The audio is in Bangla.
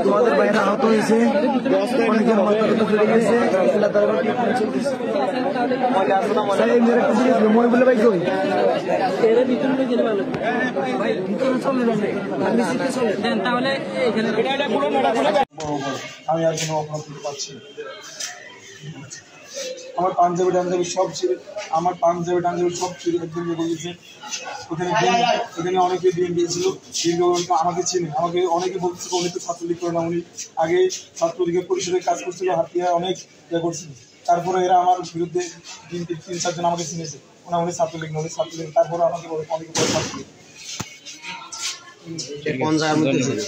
তোমাদের বাইরে আহত হয়েছে, অনেকের মাথা ফেটে গেছে, মই বলে ভাই কই আমি আর কোনো অপরাধ করতে পারছি না। আমার পাঞ্জাবি টাঞ্জাবি সব ছিল, সব ছিল একদম বলেছে। ওখানে অনেকে ডিএম দিয়েছিল, আমাকে চিনে, আমাকে অনেকে বলছে উনি তো ছাত্রলীগ করে না, উনি আগে ছাত্রলীগের পরিষদের কাজ করছিল, হাতিয়ার অনেক ইয়ে করছিল। তারপরে এরা আমার বিরুদ্ধে তিন চারজন আমাকে চিনেছে, উনি ছাত্রলীগ না, উনি ছাত্রলীগ। তারপরে আমাকে অনেকে বলে ছাত্রলীগ। কোন জায়গার মধ্যে ছিল